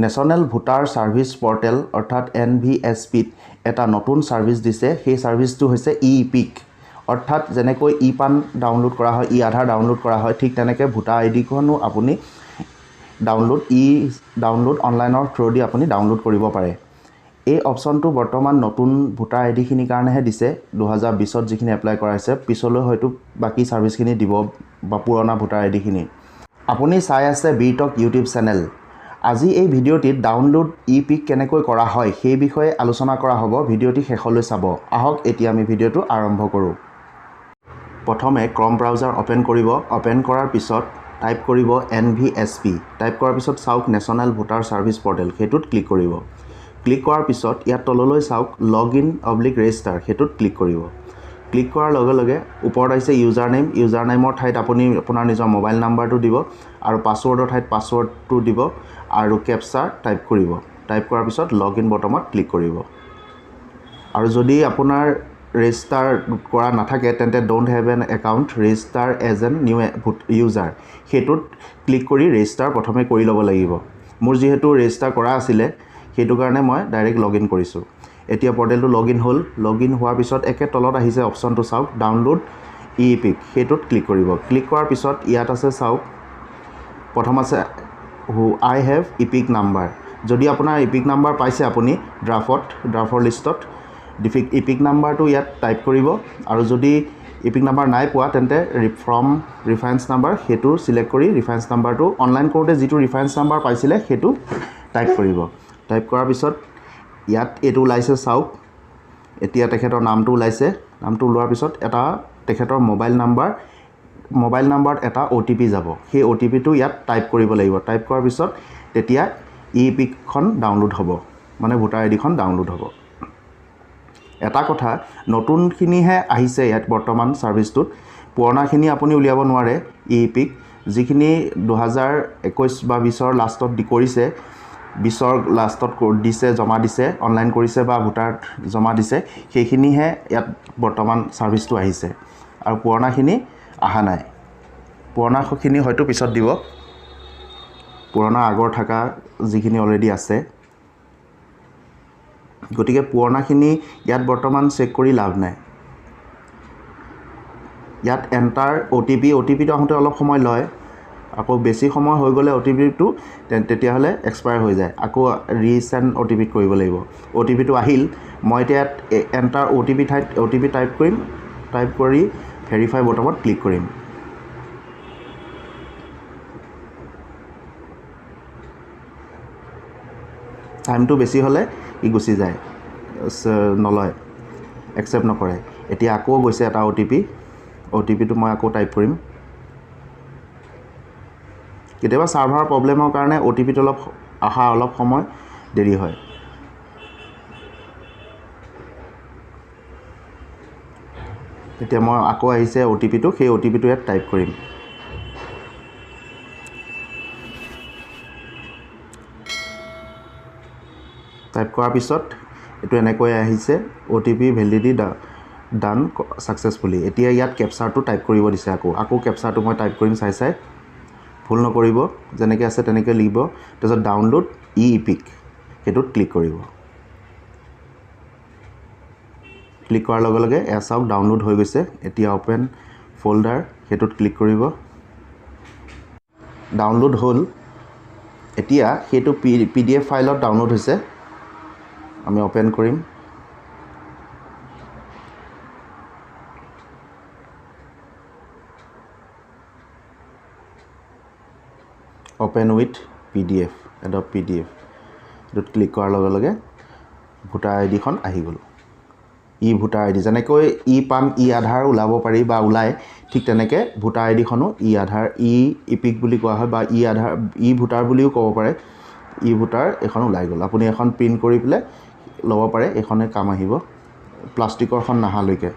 National voter service portal অৰ্থাৎ NVSPত এটা নতুন ছাৰ্ভিচ দিছে। সেই ছাৰ্ভিচটো হৈছে ই-ইপিক, অৰ্থাৎ যেনেকৈ ই-পান ডাউনলোড কৰা হয়, ই-আধাৰ ডাউনলোড কৰা হয়, ঠিক তেনেকৈ ভোটাৰ আইডিখনো আপুনি ডাউনলোড অনলাইনৰ থ্ৰুদি আপুনি ডাউনলোড কৰিব পাৰে। এই অপশ্যনটো বৰ্তমান নতুন ভোটাৰ আইডিখিনিৰ কাৰণেহে দিছে। 2020ত যিখিনি এপ্লাই কৰা হৈছে, পিছলৈ হয়তো বাকী ছাৰ্ভিচখিনি দিব বা পুৰণা ভোটাৰ আইডিখিনি। আপুনি চাই আছে বিটক ইউটিউব চেনেল। আজি এই ভিডিঅ'টিত ডাউনলোড ই-পিক কেনেকৈ কৰা হয় সেই বিষয়ে আলোচনা কৰা হ'ব। ভিডিঅ'টি শেষলৈ চাব। আহক এতিয়া আমি ভিডিঅ'টো আৰম্ভ কৰোঁ। প্ৰথমে ক্ৰম ব্ৰাউজাৰ অ'পেন কৰিব। অ'পেন কৰাৰ পিছত টাইপ কৰিব NVSP। টাইপ কৰাৰ পিছত চাওক নেশ্যনেল ভোটাৰ ছাৰ্ভিচ পৰ্টেল, সেইটোত ক্লিক কৰিব। ক্লিক কৰাৰ পিছত ইয়াত তললৈ চাওক লগইন/ৰেজিষ্টাৰ, সেইটোত ক্লিক কৰিব। ক্লিক কৰাৰ লগে লগে ওপৰত আহিছে ইউজাৰ নেম। ইউজাৰ নেমৰ ঠাইত আপুনি আপোনাৰ নিজৰ মোবাইল নাম্বাৰটো দিব আৰু পাছৱৰ্ডৰ ঠাইত পাছৱৰ্ডটো দিব আৰু কেপচা টাইপ কৰিব। টাইপ কৰাৰ পিছত লগইন বটনত ক্লিক কৰিব। আৰু যদি আপোনাৰ ৰেজিষ্টাৰ কৰা নাথাকে তেন্তে don't have an account, register as a new user, সেইটোত ক্লিক কৰি ৰেজিষ্টাৰ প্ৰথমে কৰি ল'ব লাগিব। মোৰ যিহেতু ৰেজিষ্টাৰ কৰা আছিলে সেইটো কাৰণে মই ডাইৰেক্ট লগইন কৰিছোঁ। এতিয়া পৰ্টেলটো লগইন হ'ল। লগইন হোৱাৰ পিছত একে তলত আহিছে অপশ্যনটো চাওক ডাউনলোড ই-ইপিক, সেইটোত ক্লিক কৰিব। ক্লিক কৰাৰ পিছত ইয়াত আছে চাওক, প্ৰথম আছে আই হেভ ইপিক নাম্বাৰ। যদি আপোনাৰ ইপিক নাম্বাৰ পাইছে আপুনি ড্ৰাফৰ লিষ্টত, ইপিক নাম্বাৰটো ইয়াত টাইপ কৰিব। আৰু যদি ইপিক নাম্বাৰ নাই পোৱা তেন্তে ফ্ৰম ৰেফাৰেঞ্চ নাম্বাৰ সেইটো চিলেক্ট কৰি ৰেফাৰেঞ্চ নাম্বাৰটো অনলাইন কৰোঁতে যিটো ৰেফাৰেঞ্চ নাম্বাৰ পাইছিলে সেইটো টাইপ কৰিব। টাইপ কৰাৰ পিছত ইয়াত এইটো ওলাইছে চাওক। এতিয়া তেখেতৰ নামটো ওলাইছে। নামটো ওলোৱাৰ পিছত এটা তেখেতৰ মোবাইল নাম্বাৰত এটা OTP যাব। সেই OTPটো ইয়াত টাইপ কৰিব লাগিব। টাইপ কৰাৰ পিছত তেতিয়া ই-ইপিকখন ডাউনলোড হ'ব, মানে ভোটাৰ আইডিখন ডাউনলোড হ'ব। এটা কথা, নতুনখিনিহে আহিছে ইয়াত বৰ্তমান ছাৰ্ভিচটোত, পুৰণাখিনি আপুনি উলিয়াব নোৱাৰে ই-ইপিক। যিখিনি 2021 বা 20ৰ লাষ্টত কৰিছে, 20ৰ লাষ্টত দিছে, জমা দিছে, অনলাইন কৰিছে বা ভোটাৰ জমা দিছে, সেইখিনিহে ইয়াত বৰ্তমান ছাৰ্ভিচটো আহিছে আৰু পুৰণাখিনি অহা নাই। পুৰণাখিনি হয়তো পিছত দিব, পুৰণা আগৰ থকা যিখিনি অলৰেডি আছে। গতিকে পুৰণাখিনি ইয়াত বৰ্তমান চেক কৰি লাভ নাই। ইয়াত এণ্টাৰ OTPটো আহোঁতে অলপ সময় লয়। আকৌ বেছি সময় হৈ গ'লে OTPটো তেতিয়াহ'লে এক্সপায়াৰ হৈ যায়। আকৌ ৰিচেণ্ড OTPত কৰিব লাগিব। OTPটো আহিল, মই এতিয়া ইয়াত এণ্টাৰ ঠাইত OTP টাইপ কৰিম। টাইপ কৰি ভেৰিফাই বটনত ক্লিক কৰিম। টাইমটো বেছি হ'লে ই গুচি যায়, নলয়, একচেপ্ট নকৰে। এতিয়া আকৌ গৈছে এটা OTPটো মই আকৌ টাইপ কৰিম। কেতিয়াবা ছাৰ্ভাৰ প্ৰব্লেমৰ কাৰণে OTPটো অলপ সময় দেৰি হয়। এতিয়া মই আকৌ আহিছে OTPটো, সেই OTPটো ইয়াত টাইপ কৰিম। টাইপ কৰাৰ পিছত এইটো এনেকৈ আহিছে OTP ভেলিডিটি ডান ছাকচেছফুলি। এতিয়া ইয়াত কেপচাৰটো টাইপ কৰিব দিছে। আকৌ কেপচাৰটো মই টাইপ কৰিম চাই ভুল নকৰিব, যেনেকৈ আছে তেনেকৈ লিখিব। তাৰপিছত ডাউনলোড ই-ইপিক, সেইটোত ক্লিক কৰিব। ক্লিক কৰাৰ লগে লগে এয়া চাওক ডাউনলোড হৈ গৈছে। এতিয়া অ'পেন ফ'ল্ডাৰ, সেইটোত ক্লিক কৰিব। ডাউনলোড হ'ল। এতিয়া সেইটো PDF ফাইলত ডাউনলোড হৈছে। আমি অ'পেন কৰিম। Open with PDF, Adobe PDF, এইটোত ক্লিক কৰাৰ লগে লগে ভোটাৰ আইডিখন আহি গ'ল। ভোটাৰ আইডি যেনেকৈ ই-পান, ই-আধাৰ ওলাব পাৰি বা ওলায়, ঠিক তেনেকৈ ভোটাৰ আইডিখনো ই-ইপিক বুলি কোৱা হয় বা ই-ভোটাৰ বুলিও ক'ব পাৰে। ই-ভোটাৰ এখন ওলাই গ'ল। আপুনি এখন প্ৰিণ্ট কৰি পেলাই ল'ব পাৰে, এইখনে কাম আহিব প্লাষ্টিকৰখন নাহালৈকে।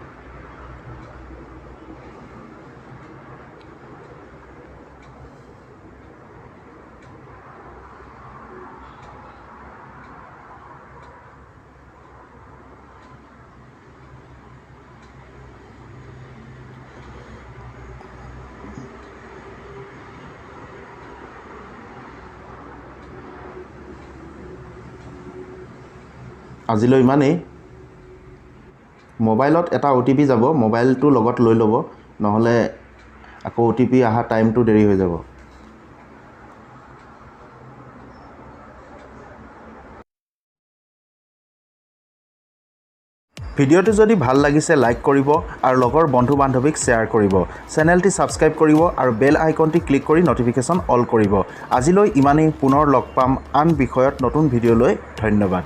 আজিলৈ ইমানেই। মোবাইলত এটা OTP যাব, মোবাইলটো লগত লৈ ল'ব, নহ'লে আকৌ OTP অহা টাইমটো দেৰি হৈ যাব। ভিডিঅ'টো যদি ভাল লাগিছে লাইক কৰিব আৰু লগৰ বন্ধু-বান্ধৱীক শ্বেয়াৰ কৰিব। চেনেলটি ছাবস্ক্ৰাইব কৰিব আৰু বেল আইকনটি ক্লিক কৰি নটিফিকেশ্যন অল কৰিব। আজিলৈ ইমানেই, পুনৰ লগ পাম আন বিষয়ত নতুন ভিডিঅ' লৈ। ধন্যবাদ।